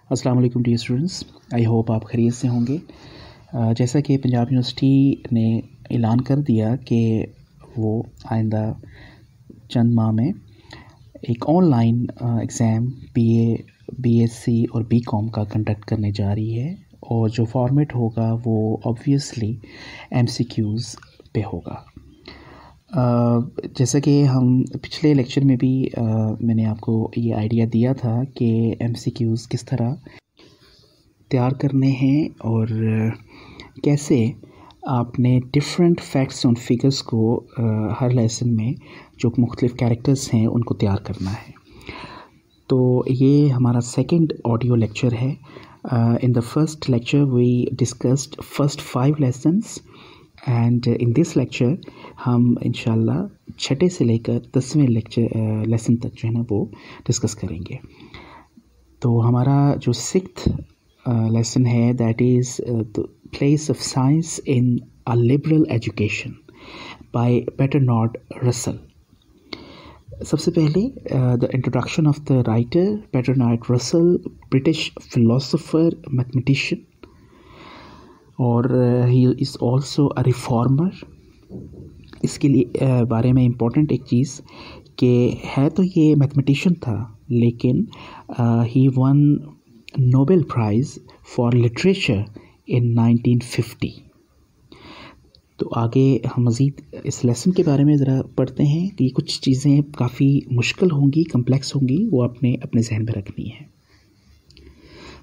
अस्सलाम वालेकुम dear students, I hope आप खैरियत से होंगे। जैसा कि पंजाब यूनिवर्सिटी ने ऐलान कर दिया कि वो आइंदा चंद माह में एक ऑनलाइन एग्ज़ाम बीए, बीएससी और बीकॉम का कंडक्ट करने जा रही है और जो फॉर्मेट होगा वो ऑब्वियसली एमसीक्यूज़ पे होगा। जैसा कि हम पिछले लेक्चर में भी मैंने आपको ये आइडिया दिया था कि एमसीक्यूज़ किस तरह तैयार करने हैं और कैसे आपने डिफरेंट फैक्ट्स और फिगर्स को हर लेसन में जो मुख्तलिफ कैरेक्टर्स हैं उनको तैयार करना है। तो ये हमारा सेकंड ऑडियो लेक्चर है। In the first lecture we discussed first 5 lessons and in this lecture हम इंशाल्लाह छठे से लेकर 10वें लेसन तक जो है ना वो डिस्कस करेंगे। तो हमारा जो 6th लेसन है that is the place of science in a liberal education by Bertrand Russell. सबसे पहले the introduction of the writer Bertrand Russell, British philosopher, mathematician और he is also a reformer. इसके लिए बारे में इम्पोर्टेंट एक चीज़ कि है तो ये मैथमेटिशियन था लेकिन he won Nobel prize for literature in 1950। तो आगे हम मज़ीद इस लेसन के बारे में ज़रा पढ़ते हैं कि कुछ चीज़ें काफ़ी मुश्किल होंगी, कम्प्लेक्स होंगी, वो अपने जहन में रखनी है।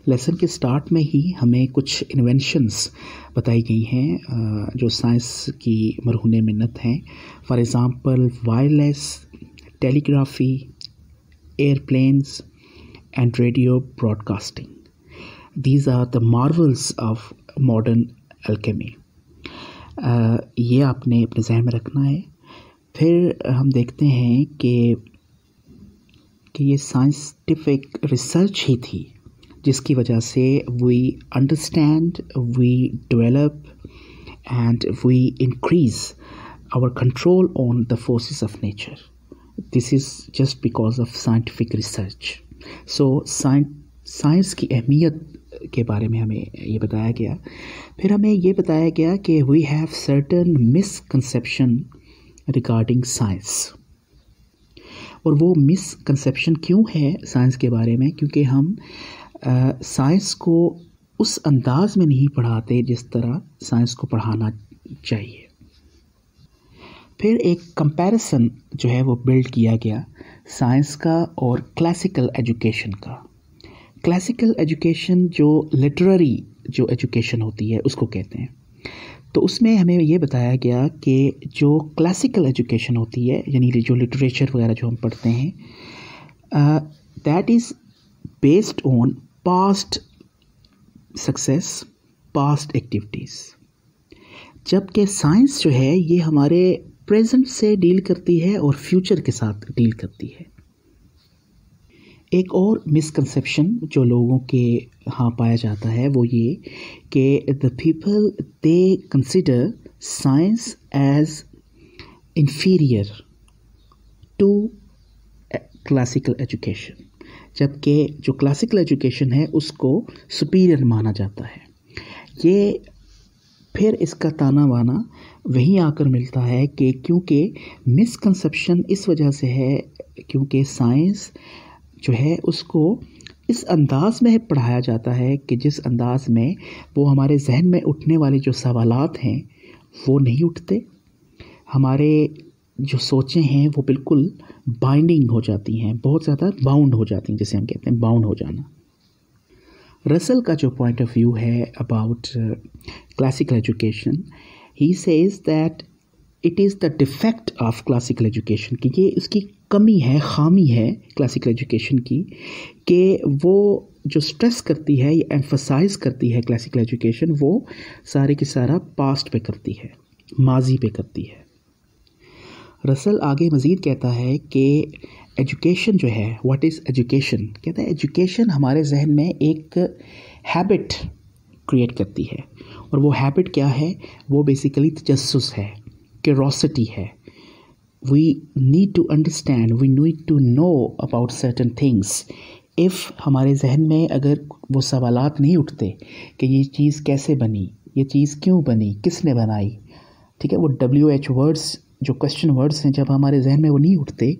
लेसन के स्टार्ट में ही हमें कुछ इन्वेंशंस बताई गई हैं जो साइंस की मरहून मिन्नत हैं। For example wireless, telegraphy, airplanes and radio broadcasting. These are the marvels of modern alchemy. ये आपने अपने जहन में रखना है। फिर हम देखते हैं कि ये साइंटिफिक रिसर्च ही थी जिसकी वजह से we understand, we develop and we increase our control on the forces of nature. This is just because of scientific research. So science की अहमियत के बारे में हमें ये बताया गया। फिर हमें ये बताया गया कि we have certain misconception regarding science. और वो मिसकंसेप्शन क्यों है साइंस के बारे में? क्योंकि हम साइंस को उस अंदाज में नहीं पढ़ाते जिस तरह साइंस को पढ़ाना चाहिए। फिर एक कंपैरिजन जो है वो बिल्ड किया गया साइंस का और क्लासिकल एजुकेशन का। क्लासिकल एजुकेशन जो लिटरेरी जो एजुकेशन होती है उसको कहते हैं। तो उसमें हमें ये बताया गया कि जो क्लासिकल एजुकेशन होती है यानी जो लिटरेचर वगैरह जो हम पढ़ते हैं that is based on past success, past activities, जबकि साइंस जो है ये हमारे प्रेजेंट से डील करती है और फ्यूचर के साथ डील करती है। एक और मिसकंसेप्शन जो लोगों के यहाँ पाया जाता है वो ये कि the people they consider science as inferior to classical education, जबकि जो क्लासिकल एजुकेशन है उसको सुपीरियर माना जाता है। ये फिर इसका ताना बाना वहीं आकर मिलता है कि क्योंकि मिसकंसेप्शन इस वजह से है क्योंकि साइंस जो है उसको इस अंदाज में पढ़ाया जाता है कि जिस अंदाज में वो हमारे जहन में उठने वाले जो सवालात हैं वो नहीं उठते। हमारे जो सोचें हैं वो बिल्कुल बाइंडिंग हो जाती हैं, बहुत ज़्यादा बाउंड हो जाती हैं, जिसे हम कहते हैं बाउंड हो जाना। रसल का जो पॉइंट ऑफ व्यू है about classical education, he says that it is the defect of classical education, कि ये उसकी कमी है, खामी है क्लासिकल एजुकेशन की, कि वो जो स्ट्रेस करती है या एम्फसाइज करती है क्लासिकल एजुकेशन वो सारे की सारा पास्ट पे करती है, माजी पे करती है। रसल आगे मज़ीद कहता है कि एजुकेशन जो है, व्हाट इज़ एजुकेशन, कहता है एजुकेशन हमारे जहन में एक हैबिट क्रिएट करती है और वो हैबिट क्या है? वो बेसिकली तजस्सुस है, क्यूरोसिटी है। We need to understand, we need to know about certain things if हमारे जहन में अगर वो सवालात नहीं उठते कि ये चीज़ कैसे बनी, ये चीज़ क्यों बनी, किसने बनाई, ठीक है, वो WH वर्ड्स जो क्वेश्चन वर्ड्स हैं जब हमारे जहन में वो नहीं उठते,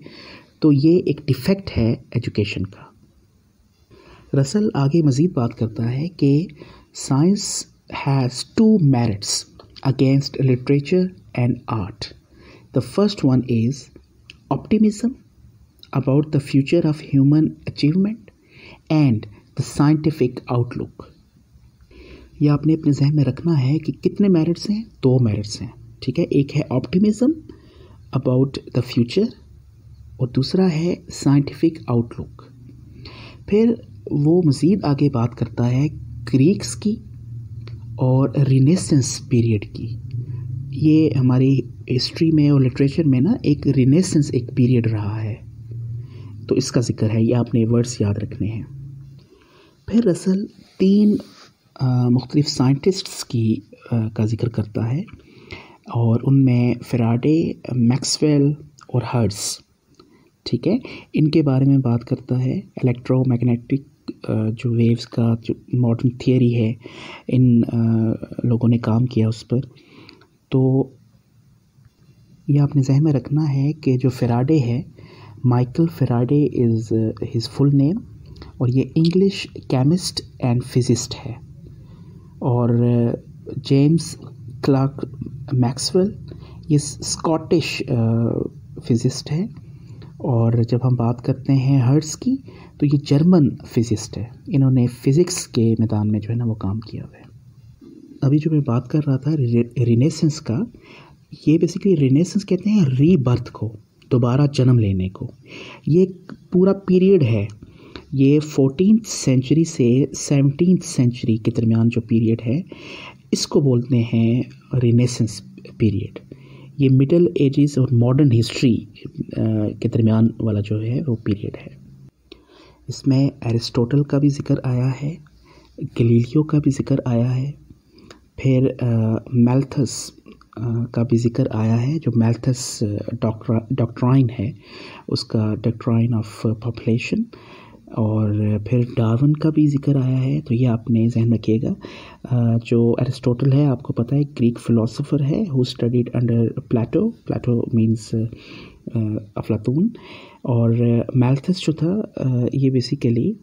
तो ये एक डिफेक्ट है एजुकेशन का। रसल आगे मज़ीद बात करता है कि science has two merits against literature and art. The first one is optimism about the future of human achievement and the scientific outlook। ये आपने अपने जहन में रखना है कि कितने मेरिट्स हैं, 2 मेरिट्स हैं, ठीक है। एक है ऑप्टिमिज्म अबाउट द फ्यूचर और दूसरा है साइंटिफिक आउटलुक। फिर वो मज़ीद आगे बात करता है ग्रीक्स की और रिनेसेंस पीरियड की। ये हमारी हिस्ट्री में और लिटरेचर में ना एक रिनेसेंस एक पीरियड रहा है, तो इसका ज़िक्र है, ये आपने वर्ड्स याद रखने हैं। फिर रसल 3 मुख्तलिफ साइंटिस्ट्स का ज़िक्र करता है और उनमें फ़ैराडे, मैक्सवेल और हर्ट्ज़, ठीक है, इनके बारे में बात करता है। इलेक्ट्रोमैग्नेटिक जो वेव्स का जो मॉडर्न थियरी है, इन लोगों ने काम किया उस पर। तो ये आपने जहन में रखना है कि जो फ़ैराडे है, Michael Faraday is his full name, और ये इंग्लिश केमिस्ट एंड फिज़िस्ट है। और जेम्स क्लर्क मैक्सवेल ये स्कॉटिश फिज़िस्ट है। और जब हम बात करते हैं हर्ट्ज़ की, तो ये जर्मन फिज़िस्ट है। इन्होंने फ़िज़िक्स के मैदान में जो है ना वो काम किया हुआ है। अभी जो मैं बात कर रहा था रिनेसेंस का, ये बेसिकली रिनेसेंस कहते हैं रीबर्थ को, दोबारा जन्म लेने को। ये पूरा पीरियड है, ये 14th सेंचुरी से 17th सेंचुरी के दरमियान जो पीरियड है, इसको बोलते हैं रिनेसेंस पीरियड। ये मिडल एजेस और मॉडर्न हिस्ट्री के दरमियान वाला जो है वो पीरियड है। इसमें एरिस्टोटल का भी ज़िक्र आया है, गैलीलियो का भी ज़िक्र आया है, फिर मैल्थस का भी ज़िक्र आया है। जो मैल्थस डॉक्ट्राइन है, उसका डॉक्ट्राइन ऑफ पॉपुलेशन, और फिर डार्विन का भी ज़िक्र आया है। तो ये आपने जहन रखिएगा। जो एरिस्टोटल है, आपको पता है, ग्रीक फ़िलोसोफर है who studied under Plato means अफलातून। और मैल्थस जो था, ये basically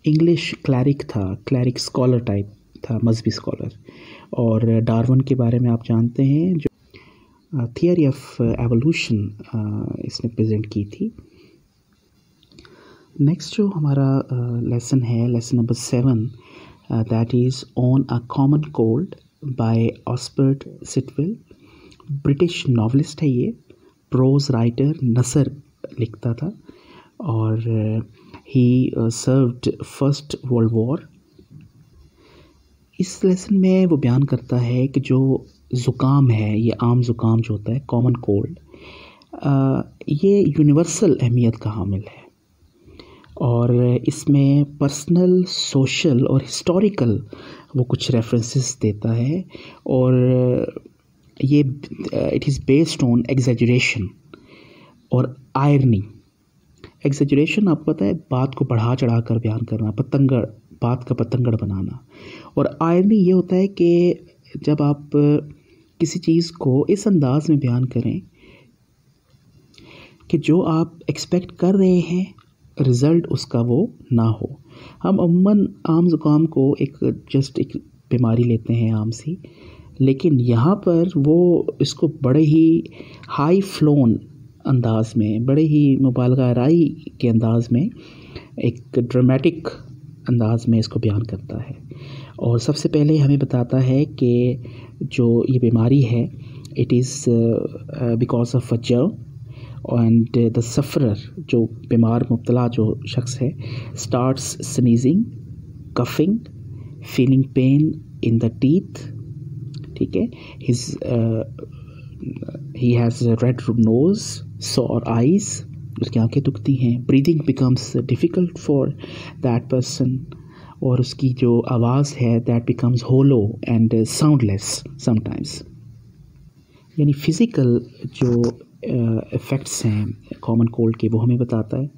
English cleric scholar type था, मजहबी स्कॉलर। और डार्विन के बारे में आप जानते हैं, जो थियरी ऑफ एवोल्यूशन इसने प्रेजेंट की थी। नेक्स्ट जो हमारा लेसन है, lesson number 7, that is on a common cold by Osbert Sitwell. British novelist है ये, प्रोज राइटर, नसर लिखता था, और he served First World War. इस लेसन में वो बयान करता है कि जो ज़ुकाम है, ये आम ज़ुकाम जो होता है, कॉमन कोल्ड, ये यूनिवर्सल अहमियत का हामिल है। और इसमें पर्सनल, सोशल और हिस्टोरिकल वो कुछ रेफरेंसेस देता है। और ये it is based on exaggeration और आयरनी। एग्जैजरेशन आपको पता है, बात को बढ़ा चढ़ा कर बयान करना, बात का पतंगड़ बनाना। और आयरनी ये होता है कि जब आप किसी चीज़ को इस अंदाज में बयान करें कि जो आप एक्सपेक्ट कर रहे हैं, रिज़ल्ट उसका वो ना हो। हम अमूमन आम ज़ुकाम को एक बीमारी लेते हैं आम सी, लेकिन यहाँ पर वो इसको बड़े ही हाई फ्लोन अंदाज में, बड़े ही मुबालगा राई के अंदाज में, एक ड्रामेटिक अंदाज में इसको बयान करता है। और सबसे पहले हमें बताता है कि जो ये बीमारी है, it is because of a germ, and the sufferer, जो बीमार मुब्तला जो शख्स है, starts sneezing, coughing, feeling pain in the teeth, ठीक है, he has red nose, sore eyes, उसकी आंखें दुखती हैं, breathing becomes difficult for that person, और उसकी जो आवाज़ है, that becomes hollow and soundless sometimes. यानी फ़िज़िकल जो इफ़ेक्ट्स हैं कॉमन कोल्ड के, वो हमें बताता है।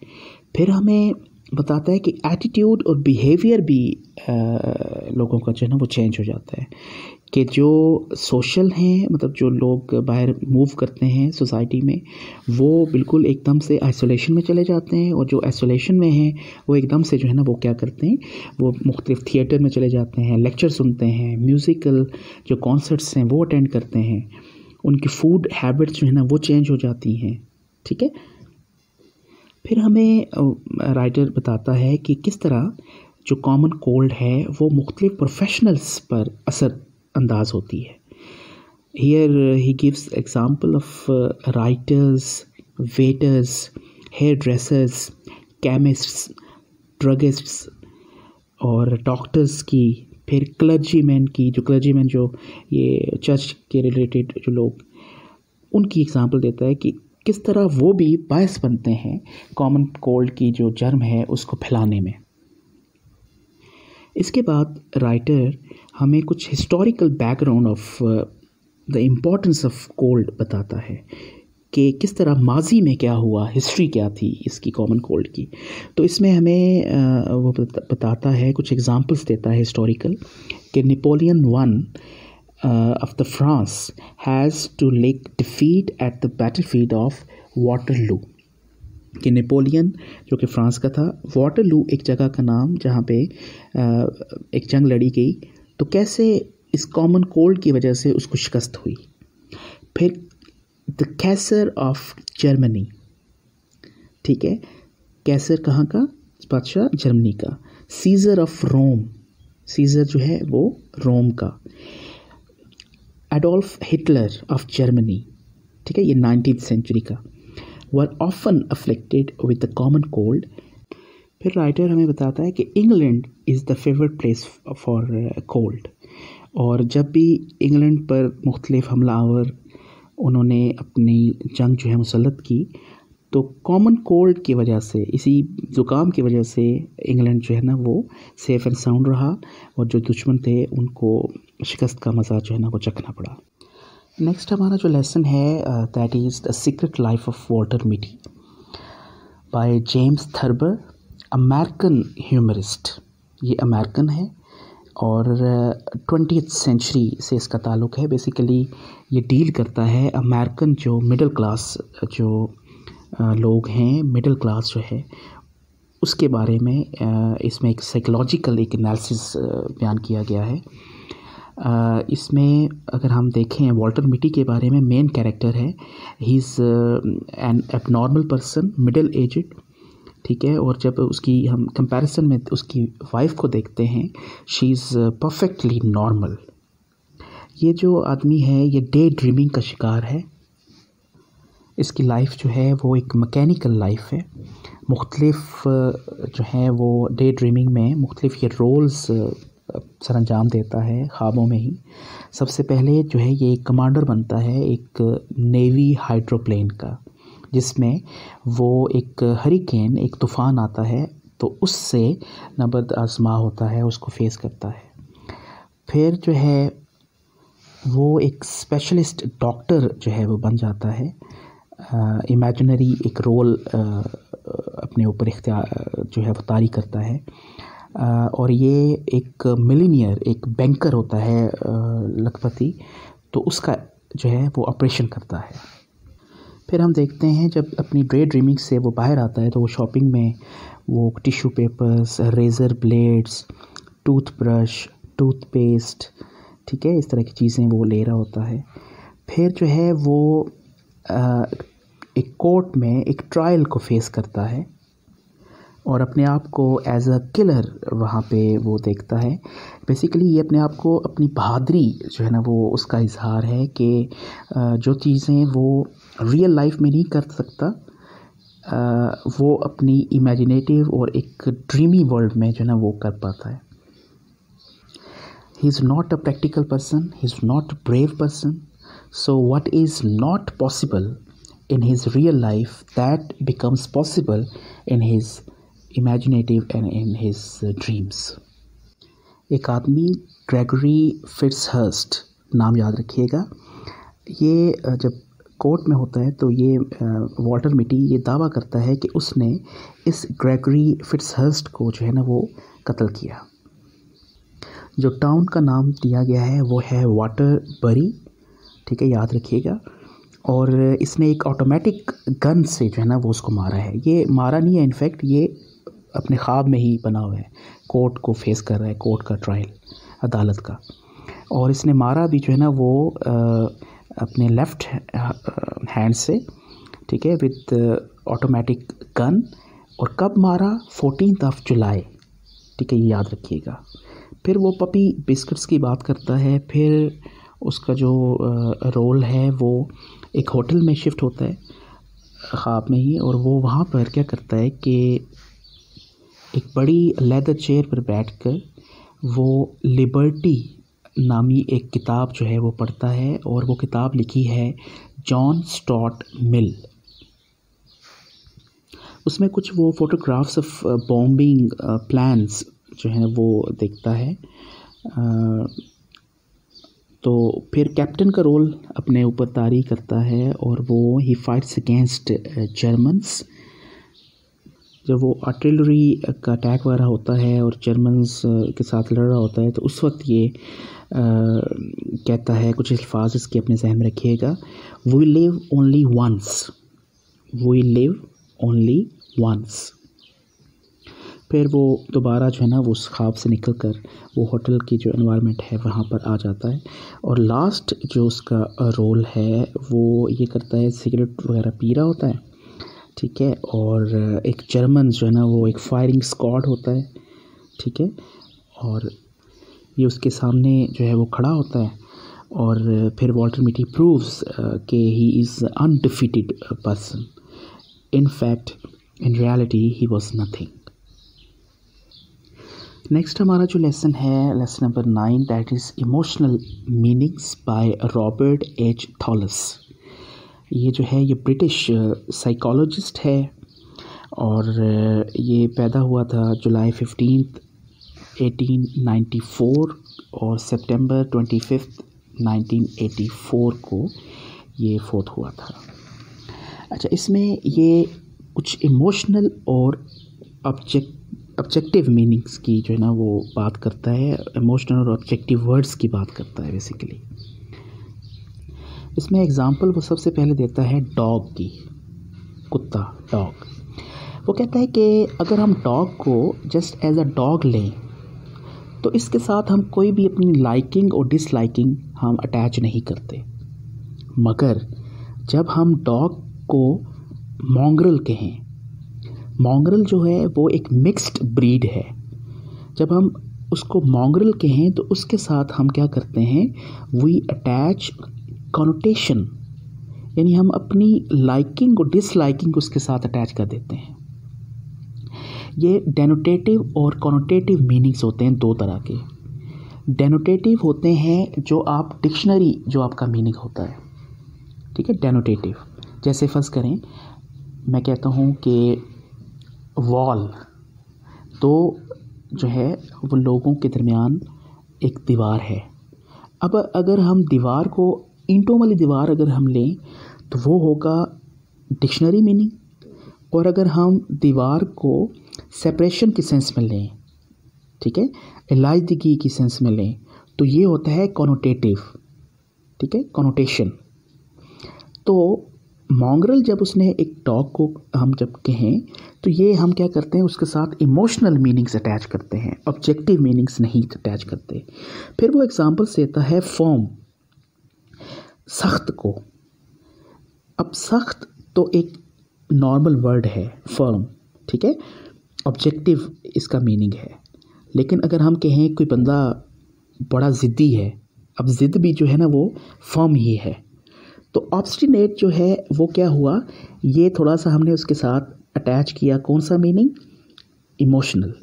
फिर हमें बताता है कि एटीट्यूड और बिहेवियर भी लोगों का जो है ना वो चेंज हो जाता है, कि जो सोशल हैं, मतलब जो लोग बाहर मूव करते हैं सोसाइटी में, वो बिल्कुल एकदम से आइसोलेशन में चले जाते हैं, और जो आइसोलेशन में हैं वो एकदम से जो है ना वो क्या करते हैं, वो मुख्तलिफ थिएटर में चले जाते हैं, लेक्चर सुनते हैं, म्यूज़िकल जो कॉन्सर्ट्स हैं वो अटेंड करते हैं, उनकी फूड हैबिट्स जो है ना वो चेंज हो जाती हैं। ठीक है। फिर हमें राइटर बताता है कि किस तरह जो कॉमन कोल्ड है वो मुख्तलिफ प्रोफेशनल्स पर असर अंदाज होती है। Here he gives example of writers, waiters, hairdressers, chemists, druggists और डॉक्टर्स की, फिर क्लर्जीमैन की, जो ये चर्च के रिलेटेड जो लोग, उनकी एग्जांपल देता है कि किस तरह वो भी बायस बनते हैं कॉमन कोल्ड की जो जर्म है उसको फैलाने में। इसके बाद राइटर हमें कुछ historical background of the importance of cold बताता है कि किस तरह माजी में क्या हुआ, हिस्ट्री क्या थी इसकी कॉमन कोल्ड की। तो इसमें हमें वो बताता है, कुछ एग्जांपल्स देता है हिस्टोरिकल, कि Napoleon one of the France has to lick defeat at the battlefield of Waterloo, कि नेपोलियन जो कि फ्रांस का था, वाटरलू एक जगह का नाम जहाँ पे एक जंग लड़ी गई, तो कैसे इस कॉमन कोल्ड की वजह से उसको शिकस्त हुई। फिर द कैसर ऑफ जर्मनी, ठीक है, कैसर कहाँ का बादशाह, जर्मनी का। सीजर ऑफ रोम, सीजर जो है वो रोम का। एडोल्फ हिटलर ऑफ जर्मनी, ठीक है, ये 19th सेंचुरी का, were often afflicted with the common cold. फिर राइटर हमें बताता है कि England is the favourite place for cold, और जब भी इंग्लैंड पर मुख्तलिफ हमलावर उन्होंने अपनी जंग जो है मुसल्लत की, तो कॉमन कोल्ड की वजह से, इसी ज़ुकाम की वजह से इंग्लैंड जो है ना वो सेफ़ एंड साउंड रहा, और जो दुश्मन थे उनको शिकस्त का मज़ा जो है ना वो चखना पड़ा। नेक्स्ट हमारा जो लेसन है that is the secret life of Walter Mitty by James Thurber, American humourist. ये अमेरिकन है और 20th सेंचुरी से इसका ताल्लुक़ है। बेसिकली ये डील करता है अमेरिकन जो मिडिल क्लास जो लोग हैं, मिडिल क्लास जो है उसके बारे में इसमें एक साइकोलॉजिकल एक एनालिसिस बयान किया गया है। इसमें अगर हम देखें वॉल्टर मिटी के बारे में, मेन कैरेक्टर है, he is an abnormal person, middle aged, ठीक है, और जब उसकी हम कंपैरिजन में उसकी वाइफ को देखते हैं, शी इज़ परफेक्टली नॉर्मल। ये जो आदमी है ये डे ड्रीमिंग का शिकार है। इसकी लाइफ जो है वो एक मैकेनिकल लाइफ है। मुख्तलिफ जो है वो डे ड्रीमिंग में मुख्तलिफ ये रोल्स सर अंजाम देता है ख्वाबों में ही। सबसे पहले जो है ये कमांडर बनता है एक नेवी हाइड्रोप्लेन का, जिसमें वो एक हरिकेन, एक तूफ़ान आता है तो उससे नबर्द आज़मा होता है, उसको फेस करता है। फिर जो है वो एक स्पेशलिस्ट डॉक्टर जो है वो बन जाता है, इमेजिनरी एक रोल अपने ऊपर इख्तियार जो है वो तारी करता है, और ये एक मिलीनियर, एक बैंकर होता है लखपति, तो उसका जो है वो ऑपरेशन करता है। फिर हम देखते हैं जब अपनी डे ड्रीमिंग से वो बाहर आता है तो वो शॉपिंग में वो tissue papers, razor blades, toothbrush, toothpaste, ठीक है, इस तरह की चीज़ें वो ले रहा होता है। फिर जो है वो एक कोर्ट में एक ट्रायल को फेस करता है और अपने आप को एज अ किलर वहाँ पे वो देखता है। बेसिकली ये अपने आप को, अपनी बहादुरी जो है ना वो उसका इजहार है कि जो चीज़ें वो रियल लाइफ में नहीं कर सकता, वो अपनी इमेजिनेटिव और एक ड्रीमी वर्ल्ड में जो है ना वो कर पाता है। He is not a practical person, he is not a brave person, so what is not possible in his real life that becomes possible in his imaginative and in his dreams। एक आदमी Gregory फिट्जहर्स्ट, नाम याद रखिएगा, ये जब court में होता है तो ये वॉल्टर मिटी ये दावा करता है कि उसने इस ग्रेगरी फिट्जहर्स्ट को जो है ना वो कत्ल किया। जो टाउन का नाम दिया गया है वो है वाटरबरी, ठीक है, याद रखिएगा। और इसने एक ऑटोमेटिक गन से जो है ना वो उसको मारा है। ये मारा नहीं है, इनफैक्ट ये अपने ख्वाब में ही बना हुआ है, कोर्ट को फेस कर रहा है, कोर्ट का ट्रायल, अदालत का। और इसने मारा भी जो है ना वो अपने लेफ़्ट हैंड से, ठीक है, विद ऑटोमेटिक गन। और कब मारा? 14 जुलाई, ठीक है, ये याद रखिएगा। फिर वो पपी बिस्किट्स की बात करता है। फिर उसका जो रोल है वो एक होटल में शिफ्ट होता है ख्वाब में ही, और वो वहाँ पर क्या करता है कि एक बड़ी लेदर चेयर पर बैठकर वो लिबर्टी नामी एक किताब जो है वो पढ़ता है। और वो किताब लिखी है जॉन स्टॉट मिल। उसमें कुछ वो फ़ोटोग्राफ्स ऑफ बॉम्बिंग प्लान्स जो है वो देखता है। तो फिर कैप्टन का रोल अपने ऊपर तारी करता है और वो ही फाइट्स अगेंस्ट जर्मन्स। जब वो आर्टिलरी का अटैक वगैरह होता है और जर्मन्स के साथ लड़ रहा होता है तो उस वक्त ये कहता है, कुछ अल्फाज इसके अपने जहन में रखिएगा, we live only once, we live only once. फिर वो दोबारा जो है ना वो उस ख्वाब से निकल कर वो होटल की जो एनवायरनमेंट है वहाँ पर आ जाता है। और लास्ट जो उसका रोल है वो ये करता है, सिगरेट वगैरह पी रहा होता है, ठीक है, और एक जर्मन जो है ना वो एक फायरिंग स्क्वाड होता है, ठीक है, और ये उसके सामने जो है वो खड़ा होता है। और फिर वॉल्टर मिटी प्रूव्स कि he is undefeated person, in fact in reality he was nothing. Next हमारा जो लेसन है, lesson number 9, that is emotional meanings by Robert H Thouless. ये जो है ये ब्रिटिश साइकोलॉजिस्ट है और ये पैदा हुआ था जुलाई 15, 1894 और सितंबर 25, 1984 को ये फोत हुआ था। अच्छा, इसमें ये कुछ इमोशनल और ऑब्जेक्टिव मीनिंग्स की जो है ना वो बात करता है, इमोशनल और ऑब्जेक्टिव वर्ड्स की बात करता है बेसिकली। इसमें एग्जांपल वो सबसे पहले देता है डॉग की, कुत्ता, डॉग। वो कहता है कि अगर हम डॉग को जस्ट एज अ डॉग लें तो इसके साथ हम कोई भी अपनी लाइकिंग और डिसलाइकिंग हम अटैच नहीं करते, मगर जब हम डॉग को मॉन्ग्रल कहें, मॉन्ग्रल जो है वो एक मिक्स्ड ब्रीड है, जब हम उसको मॉन्ग्रल कहें तो उसके साथ हम क्या करते हैं, वी अटैच कॉनोटेशन, यानी हम अपनी लाइकिंग और डिसलाइकिंग उसके साथ अटैच कर देते हैं। ये डेनोटेटिव और कॉनोटेटिव मीनिंग्स होते हैं दो तरह के। डेनोटेटिव होते हैं जो आप डिक्शनरी जो आपका मीनिंग होता है, ठीक है, डेनोटेटिव। जैसे फर्ज करें मैं कहता हूँ कि वॉल तो जो है वो लोगों के दरमियान एक दीवार है। अब अगर हम दीवार को, ईंटों वाली दीवार अगर हम लें तो वो होगा डिक्शनरी मीनिंग, और अगर हम दीवार को सेपरेशन की सेंस में लें, ठीक है, इलाइदगी की सेंस में लें, तो ये होता है कॉनोटेटिव, ठीक है, कॉनोटेशन। तो मॉन्ग्रल जब उसने एक डॉग को हम जब कहें तो ये हम क्या करते हैं, उसके साथ इमोशनल मीनिंग्स अटैच करते हैं, ऑब्जेक्टिव मीनिंग्स नहीं अटैच करते। फिर वो एग्जांपल्स देता है फर्म, सख्त को। अब सख्त तो एक नॉर्मल वर्ड है फर्म, ठीक है, ऑब्जेक्टिव इसका मीनिंग है। लेकिन अगर हम कहें कोई बंदा बड़ा ज़िद्दी है, अब ज़िद भी जो है ना वो फर्म ही है। तो ऑब्स्टिनेट जो है वो क्या हुआ, ये थोड़ा सा हमने उसके साथ अटैच किया, कौन सा मीनिंग, इमोशनल।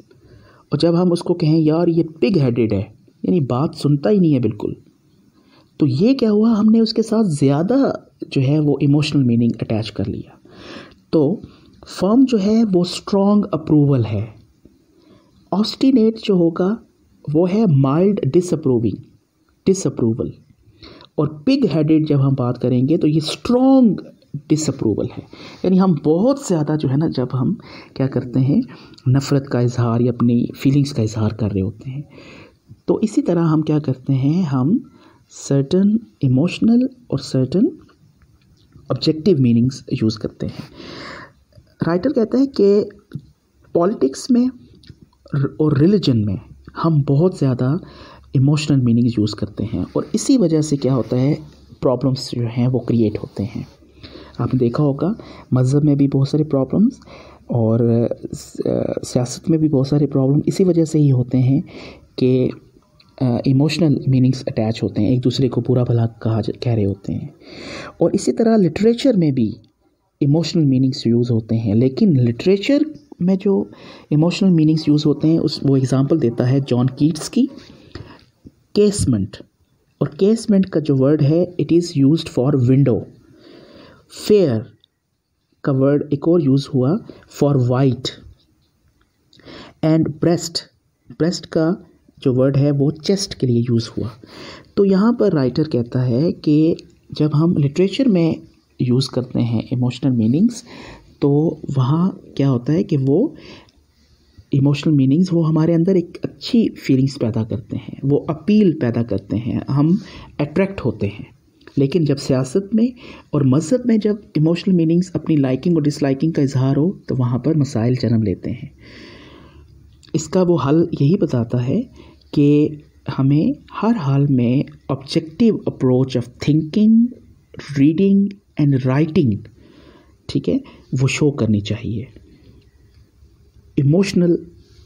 और जब हम उसको कहें यार ये पिग हेडेड है, यानी बात सुनता ही नहीं है बिल्कुल, तो ये क्या हुआ, हमने उसके साथ ज़्यादा जो है वो इमोशनल मीनिंग अटैच कर लिया। तो फर्म जो है वो स्ट्रॉन्ग अप्रूवल है, ऑब्स्टिनेट जो होगा वो है माइल्ड डिसअप्रूवल, और पिग हेडेड जब हम बात करेंगे तो ये स्ट्रॉन्ग डिसअप्रूवल है। यानी हम बहुत ज़्यादा जो है ना, जब हम क्या करते हैं, नफ़रत का इजहार या अपनी फीलिंग्स का इजहार कर रहे होते हैं। तो इसी तरह हम क्या करते हैं, हम सर्टन इमोशनल और सर्टन ऑब्जेक्टिव मीनिंग्स यूज़ करते हैं। राइटर कहता है कि पॉलिटिक्स में और रिलीजन में हम बहुत ज़्यादा इमोशनल मीनिंग्स यूज़ करते हैं और इसी वजह से क्या होता है, प्रॉब्लम्स जो हैं वो क्रिएट होते हैं। आपने देखा होगा मज़हब में भी बहुत सारे प्रॉब्लम्स और सियासत में भी बहुत सारे प्रॉब्लम इसी वजह से ही होते हैं कि इमोशनल मीनिंग्स अटैच होते हैं, एक दूसरे को बुरा भला कह रहे होते हैं। और इसी तरह लिटरेचर में भी इमोशनल मीनिंग्स यूज़ होते हैं, लेकिन लिटरेचर में जो इमोशनल मीनिंग्स यूज़ होते हैं वो एग्ज़ाम्पल देता है जॉन कीट्स की केसमेंट। और केसमेंट का जो वर्ड है, it is used for window. Fair का वर्ड एक और यूज़ हुआ फॉर वाइट। एंड ब्रेस्ट का जो वर्ड है वो चेस्ट के लिए यूज़ हुआ। तो यहाँ पर राइटर कहता है कि जब हम लिटरेचर में यूज़ करते हैं इमोशनल मीनिंग्स, तो वहाँ क्या होता है कि वो इमोशनल मीनिंग्स वो हमारे अंदर एक अच्छी फीलिंग्स पैदा करते हैं, वो अपील पैदा करते हैं, हम अट्रैक्ट होते हैं। लेकिन जब सियासत में और मज़हब में जब इमोशनल मीनिंग्स अपनी लाइकिंग और डिसलाइकिंग का इजहार हो, तो वहाँ पर मसाइल जन्म लेते हैं। इसका वो हल यही बताता है कि हमें हर हाल में objective approach of thinking, reading and writing, ठीक है, वो शो करनी चाहिए। इमोशनल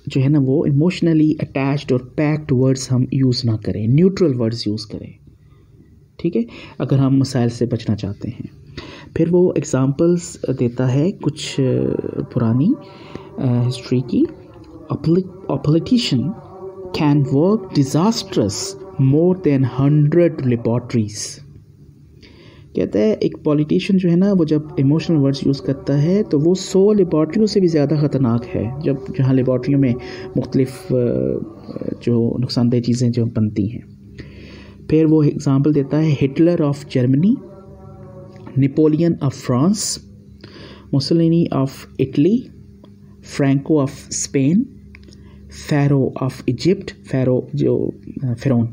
जो है ना, वो इमोशनली अटैच्ड और पैक्ड वर्ड्स हम यूज़ ना करें, न्यूट्रल वर्ड्स यूज़ करें, ठीक है, अगर हम मसाइल से बचना चाहते हैं। फिर वो एग्ज़ाम्पल्स देता है कुछ पुरानी हिस्ट्री की। A politician can work disastrous more than 100 laboratories। कहता है एक पॉलिटिशियन जो है ना, वो जब इमोशनल वर्ड्स यूज़ करता है तो वो 100 लेबॉर्ट्रियों से भी ज़्यादा ख़तरनाक है, जहाँ लेबॉर्ट्रियों में मुख्तलिफ जो नुकसानदेह चीज़ें जो बनती हैं। फिर वो एग्ज़ाम्पल देता है Hitler of Germany, Napoleon of France, Mussolini of Italy, Franco of Spain, Pharaoh of Egypt, Pharaoh जो फ़िरौन,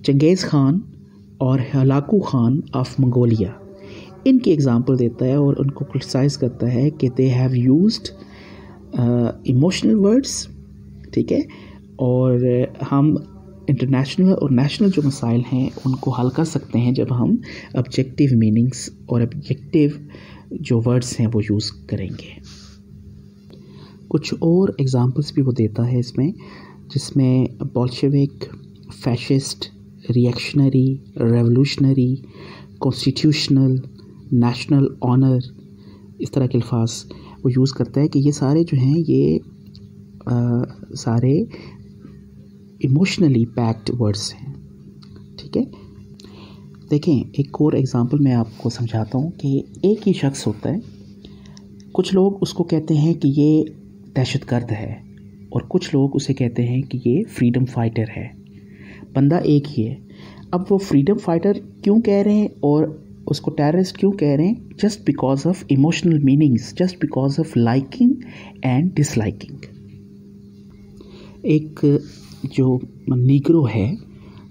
चंगेज़ खान और हलाकू खान ऑफ मंगोलिया। इनकी एग्ज़ाम्पल देता है और उनको क्रिटिसाइज़ करता है कि they have used emotional words, ठीक है, और हम इंटरनेशनल और नेशनल जो मसाइल हैं उनको हल कर सकते हैं जब हम ऑब्जेक्टिव मीनिंग्स और ऑब्जेक्टिव जो वर्ड्स हैं वो यूज़ करेंगे। कुछ और एग्ज़ाम्पल्स भी वो देता है इसमें, जिसमें Bolshevik, fascist, reactionary, revolutionary, constitutional, national honour, इस तरह के अल्फाज वो यूज़ करता है कि ये सारे जो हैं ये सारे इमोशनली पैक्ड वर्ड्स हैं, ठीक है। देखें, एक और एग्ज़ाम्पल मैं आपको समझाता हूँ कि एक ही शख्स होता है, कुछ लोग उसको कहते हैं कि ये दहशतगर्द है और कुछ लोग उसे कहते हैं कि ये फ्रीडम फाइटर है। बंदा एक ही है। अब वो फ्रीडम फाइटर क्यों कह रहे हैं और उसको टेररिस्ट क्यों कह रहे हैं? Just because of emotional meanings, just because of liking and disliking. एक जो नीग्रो है,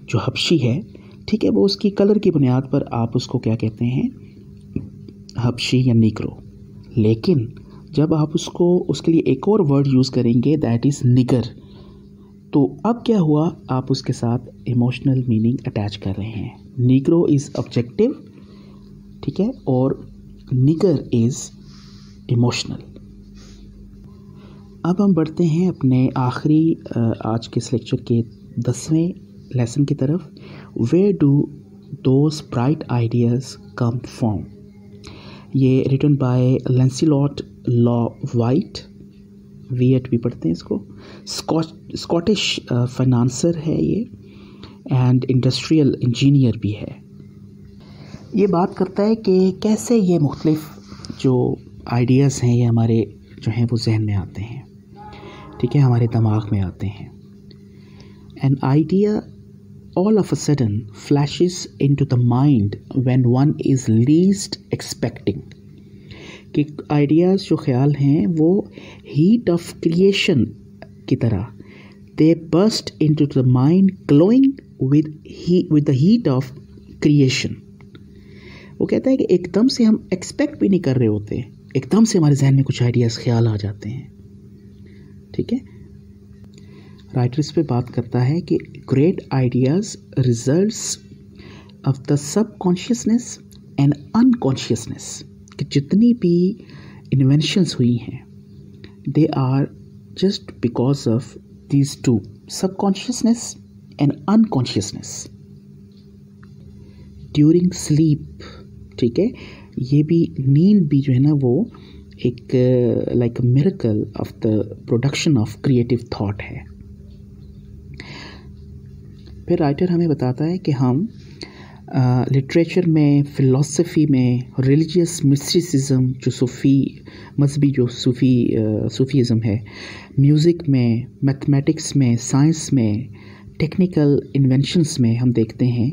जो हबशी है, ठीक है, वो उसकी कलर की बुनियाद पर आप उसको क्या कहते हैं, हबशी या नीग्रो। लेकिन जब आप उसको उसके लिए एक और वर्ड यूज़ करेंगे, दैट इज़ निगर, तो अब क्या हुआ, आप उसके साथ इमोशनल मीनिंग अटैच कर रहे हैं। नीग्रो इज़ ऑब्जेक्टिव, ठीक है, और निगर इज़ इमोशनल। अब हम बढ़ते हैं अपने आखिरी आज के इस लेक्चर के 10वें लेसन की तरफ। Where do those bright ideas come from. ये written by Lancelot Law Whyte, वीएट भी पढ़ते हैं इसको। स्कॉटिश फाइनेंसर है ये एंड इंडस्ट्रियल इंजीनियर भी है। ये बात करता है कि कैसे ये मुख्तलिफ जो आइडियाज़ हैं ये हमारे जो हैं वो जहन में आते हैं, ठीक है, हमारे दिमाग में आते हैं। An idea all of a sudden flashes into the mind when one is least expecting. कि आइडियाज़ जो ख्याल हैं वो हीट ऑफ क्रिएशन की तरह, they burst into the mind glowing with the heat of creation. वो कहता है कि एकदम से हम एक्सपेक्ट भी नहीं कर रहे होते, एकदम से हमारे जहन में कुछ आइडियाज़ ख्याल आ जाते हैं. ठीक है, राइटर इस पे बात करता है कि great ideas results of the subconsciousness and unconsciousness. कि जितनी भी इन्वेंशंस हुई हैं they are just because of these two, subconsciousness and unconsciousness. During sleep, ठीक है, ये भी नींद भी जो है ना वो एक like miracle of the production of creative thought है. फिर राइटर हमें बताता है कि हम लिटरेचर में, फ़िलासफ़ी में, रिलीजियस मिस्टिसिज्म जो मजहबी जो सूफ़ीज़म है, म्यूज़िक में, मैथमेटिक्स में, साइंस में, टेक्निकल इन्वेंशंस में हम देखते हैं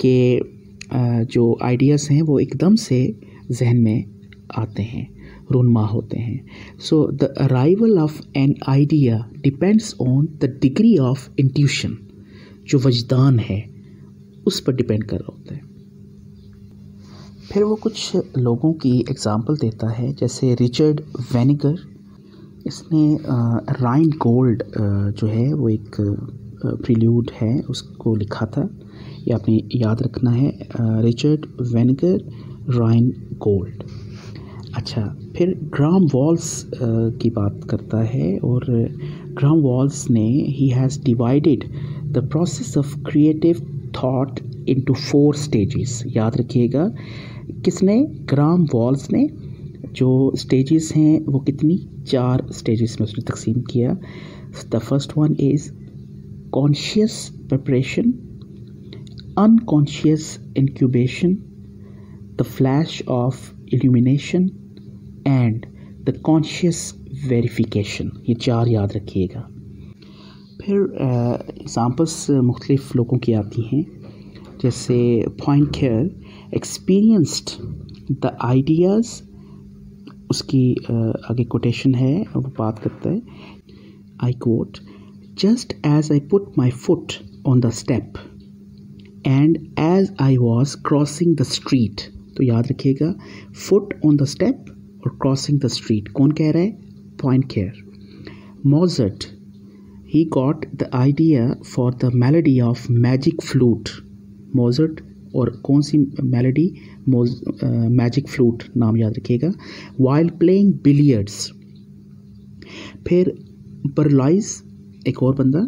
कि जो आइडियाज़ हैं वो एकदम से जहन में आते हैं, रूनमा होते हैं. So the arrival of an idea depends on the degree of intuition. जो वजदान है उस पर डिपेंड कर रहा होता है. फिर वो कुछ लोगों की एग्ज़ाम्पल देता है, जैसे रिचर्ड वेनिगर. इसने राइन गोल्ड जो है वो एक प्रील्यूड है उसको लिखा था, ये आपने याद रखना है, रिचर्ड वेनिगर, राइन गोल्ड. अच्छा, फिर ग्राम वॉल्स की बात करता है, और ग्राम वॉल्स ने he has divided the process of creative thought into 4 stages. याद रखिएगा, किसने? ग्राम वॉल्स ने. जो स्टेजेस हैं वो कितनी? 4 स्टेजेस में उसने तकसीम किया. The first one is conscious preparation, unconscious incubation, the flash of illumination and the conscious verification. ये 4 याद रखिएगा. फिर एग्ज़ाम्पल्स मुख्तलिफ़ लोगों की आती हैं, जैसे पॉइंटियर एक्सपीरियंस्ड द आइडियाज़. उसकी आगे कोटेशन है, वो बात करता है, I quote, just as I put my foot on the step and as I was crossing the street. तो याद रखिएगा, फुट ऑन द स्टेप और क्रॉसिंग द स्ट्रीट कौन कह रहा है? पॉइंटियर. मोज़ार्ट, he got the idea for the melody of magic flute. मोज़ार्ट और कौन सी मेलोडी? मैजिक फ्लूट नाम याद रखिएगा. while playing billiards. फिर बर्लाइज, एक और बंदा,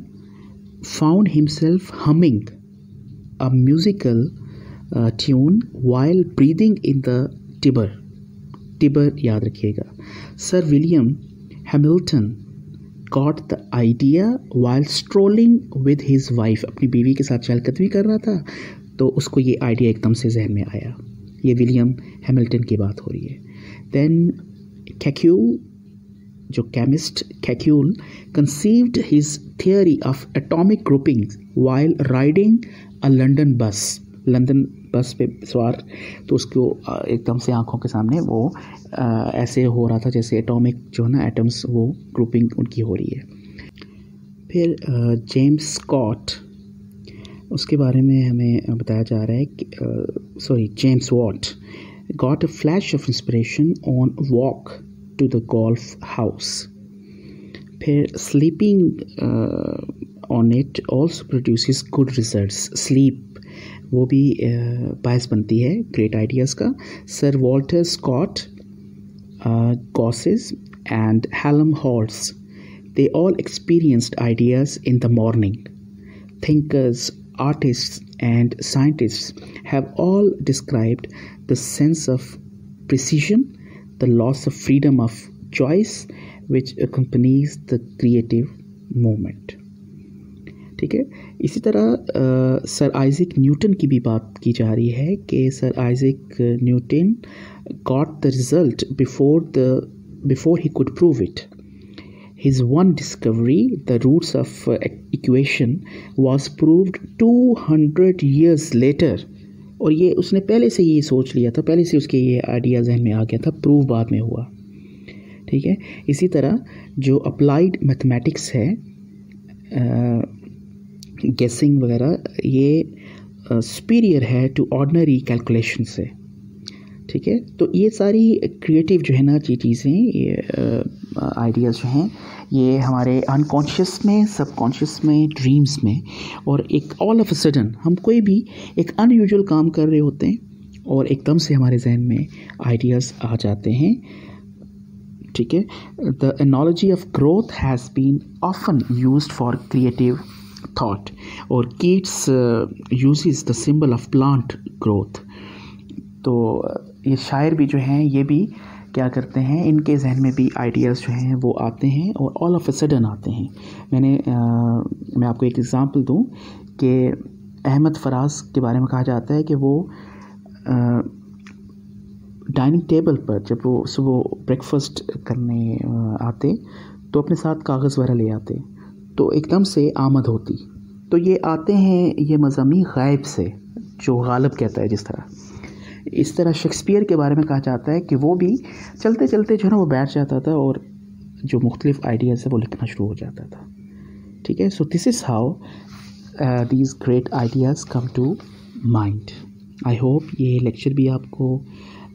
found himself humming a musical tune while breathing in the Tiber. Tiber याद रखिएगा. Sir William Hamilton got the idea while strolling with his wife. अपनी बीवी के साथ चहलकदमी कर रहा था तो उसको ये आइडिया एकदम से जहन में आया. ये विलियम हैमिल्टन की बात हो रही है. देन कैक्यूल, जो chemist Kekulé, conceived his theory of atomic groupings while riding a London bus. London बस पे सवार, तो उसको एकदम से आंखों के सामने वो ऐसे हो रहा था जैसे एटॉमिक जो है ना एटम्स, वो ग्रुपिंग उनकी हो रही है. फिर जेम्स स्कॉट, उसके बारे में हमें बताया जा रहा है कि James Watt got a flash of inspiration on walk to the golf house. फिर sleeping on it also produces good results. Sleep वो भी बायस बनती है ग्रेट आइडियाज़ का. Sir Walter Scott, Gauss and Helmholtz, they all experienced ideas in the morning. Thinkers, artists and scientists have all described the sense of precision, the loss of freedom of choice which accompanies the creative movement. ठीक है. इसी तरह sir Isaac Newton की भी बात की जा रही है कि sir Isaac Newton got the result before he could prove it. His one discovery, the roots of equation, was proved 200 years later. और ये उसने पहले से ये सोच लिया था, पहले से उसके ये आइडिया जहन में आ गया था, प्रूव बाद में हुआ। ठीक है, इसी तरह जो अप्लाइड मैथमेटिक्स है, गेसिंग वगैरह, ये सुपीरियर है टू ऑर्डिनरी कैलकुलेशन से। ठीक है, तो ये सारी क्रिएटिव जो है ना चीज़ें, ये आइडियाज़ जो हैं, ये हमारे अनकॉन्शियस में, सबकॉन्शियस में, ड्रीम्स में, और एक ऑल ऑफ अ सडन हम कोई भी एक अनयूजुअल काम कर रहे होते हैं और एकदम से हमारे जहन में आइडियाज़ आ जाते हैं। ठीक है, the analogy of growth has been often used for creative thought, और Keats uses the symbol of plant growth. तो ये शायर भी जो हैं, ये भी क्या करते हैं, इनके जहन में भी आइडियाज़ जो हैं वो आते हैं और ऑल ऑफ अ सडन आते हैं। मैं आपको एक एग्ज़ाम्पल दूं कि अहमद फराज के बारे में कहा जाता है कि वो डाइनिंग टेबल पर जब वो सुबह ब्रेकफास्ट करने आते तो अपने साथ कागज़ वगैरह ले आते, तो एकदम से आमद होती। तो ये आते हैं ये मज़ामी गायब से, जो गालिब कहता है जिस तरह। इस तरह शेक्सपियर के बारे में कहा जाता है कि वो भी चलते चलते जो है ना वो बैठ जाता था और जो मुख्तलिफ आइडियाज़ है वो लिखना शुरू हो जाता था। ठीक है, so this is how these great ideas come to mind. I hope ये लेक्चर भी आपको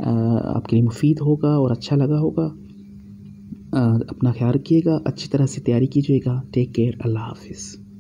आपके लिए मुफीद होगा और अच्छा लगा होगा। अपना ख्याल रखिएगा, अच्छी तरह से तैयारी कीजिएगा। टेक केयर, अल्लाह हाफिज़।